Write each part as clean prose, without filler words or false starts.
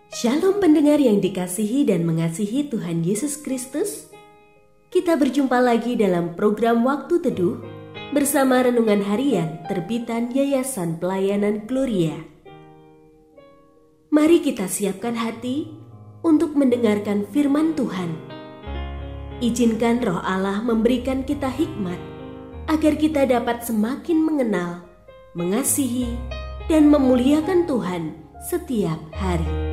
Shalom pendengar yang dikasihi dan mengasihi Tuhan Yesus Kristus. Kita berjumpa lagi dalam program Waktu Teduh bersama Renungan Harian terbitan Yayasan Pelayanan Gloria. Mari kita siapkan hati untuk mendengarkan firman Tuhan. Izinkan Roh Allah memberikan kita hikmat agar kita dapat semakin mengenal, mengasihi, dan memuliakan Tuhan setiap hari.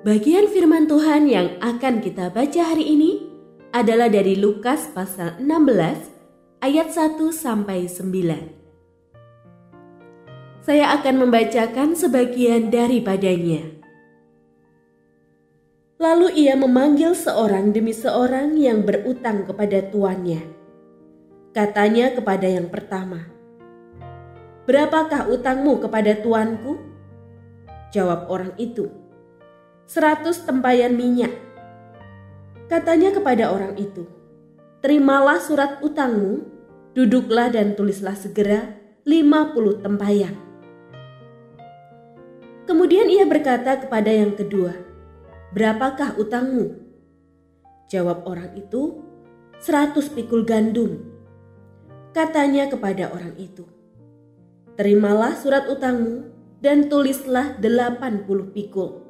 Bagian firman Tuhan yang akan kita baca hari ini adalah dari Lukas pasal 16 ayat 1 sampai 9. Saya akan membacakan sebagian daripadanya. Lalu ia memanggil seorang demi seorang yang berutang kepada tuannya. Katanya kepada yang pertama, "Berapakah utangmu kepada tuanku?" Jawab orang itu, 100 tempayan minyak. Katanya kepada orang itu, "Terimalah surat utangmu, duduklah dan tulislah segera 50 tempayan." Kemudian ia berkata kepada yang kedua, "Berapakah utangmu?" Jawab orang itu, 100 pikul gandum. Katanya kepada orang itu, "Terimalah surat utangmu dan tulislah 80 pikul."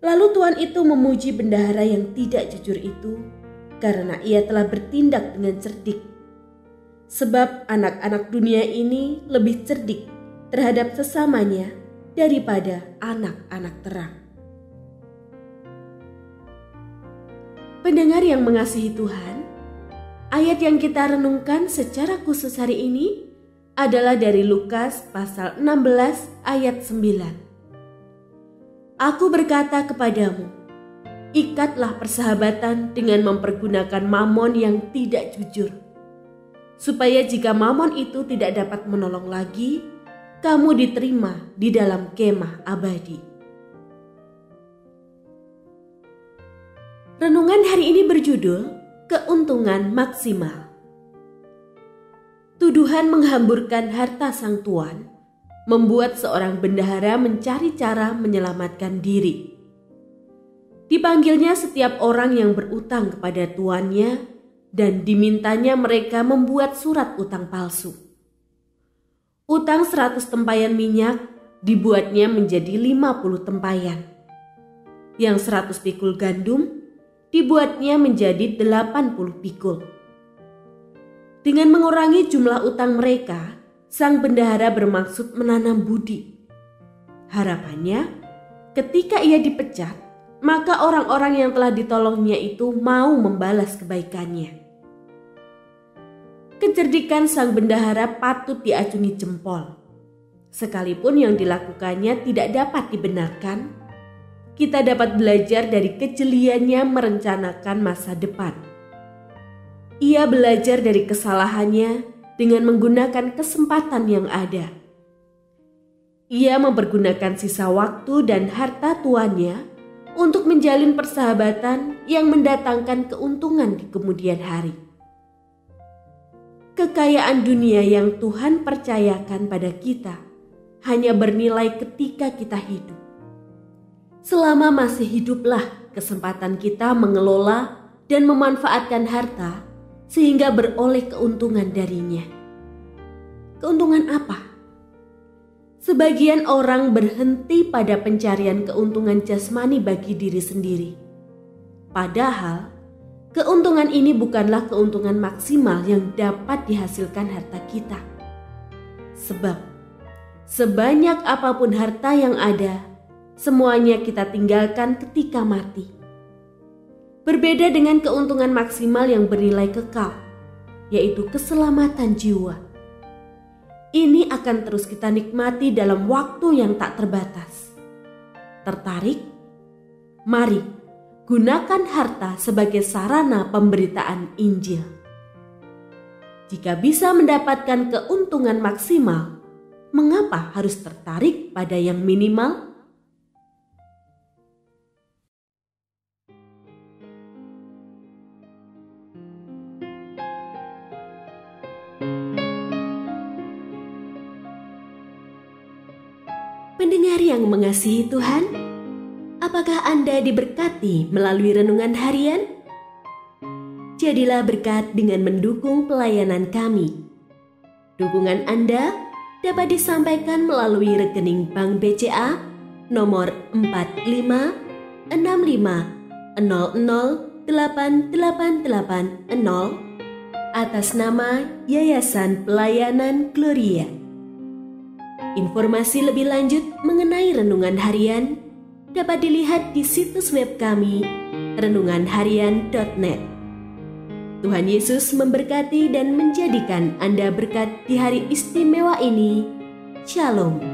Lalu tuan itu memuji bendahara yang tidak jujur itu karena ia telah bertindak dengan cerdik. Sebab anak-anak dunia ini lebih cerdik terhadap sesamanya daripada anak-anak terang. Pendengar yang mengasihi Tuhan, ayat yang kita renungkan secara khusus hari ini adalah dari Lukas pasal 16 ayat 9. Aku berkata kepadamu, ikatlah persahabatan dengan mempergunakan mamon yang tidak jujur, supaya jika mamon itu tidak dapat menolong lagi, kamu diterima di dalam kemah abadi. Renungan hari ini berjudul Keuntungan Maksimal. Tuduhan menghamburkan harta sang tuan membuat seorang bendahara mencari cara menyelamatkan diri. Dipanggilnya setiap orang yang berutang kepada tuannya dan dimintanya mereka membuat surat utang palsu. Utang 100 tempayan minyak dibuatnya menjadi 50 tempayan. Yang 100 pikul gandum dibuatnya menjadi 80 pikul. Dengan mengurangi jumlah utang mereka, sang bendahara bermaksud menanam budi. Harapannya, ketika ia dipecat, maka orang-orang yang telah ditolongnya itu mau membalas kebaikannya. Kecerdikan sang bendahara patut diacungi jempol. Sekalipun yang dilakukannya tidak dapat dibenarkan, kita dapat belajar dari kejeliannya merencanakan masa depan. Ia belajar dari kesalahannya dengan menggunakan kesempatan yang ada. Ia mempergunakan sisa waktu dan harta tuannya untuk menjalin persahabatan yang mendatangkan keuntungan di kemudian hari. Kekayaan dunia yang Tuhan percayakan pada kita hanya bernilai ketika kita hidup. Selama masih hiduplah kesempatan kita mengelola dan memanfaatkan harta sehingga beroleh keuntungan darinya. Keuntungan apa? Sebagian orang berhenti pada pencarian keuntungan jasmani bagi diri sendiri. Padahal, keuntungan ini bukanlah keuntungan maksimal yang dapat dihasilkan harta kita. Sebab, sebanyak apapun harta yang ada, semuanya kita tinggalkan ketika mati. Berbeda dengan keuntungan maksimal yang bernilai kekal, yaitu keselamatan jiwa. Ini akan terus kita nikmati dalam waktu yang tak terbatas. Tertarik? Mari gunakan harta sebagai sarana pemberitaan Injil. Jika bisa mendapatkan keuntungan maksimal, mengapa harus tertarik pada yang minimal? Pendengar yang mengasihi Tuhan, apakah Anda diberkati melalui renungan harian? Jadilah berkat dengan mendukung pelayanan kami. Dukungan Anda dapat disampaikan melalui rekening Bank BCA nomor 4565008880 atas nama Yayasan Pelayanan Gloria. Informasi lebih lanjut mengenai renungan harian dapat dilihat di situs web kami renunganharian.net. Tuhan Yesus memberkati dan menjadikan Anda berkat di hari istimewa ini. Shalom.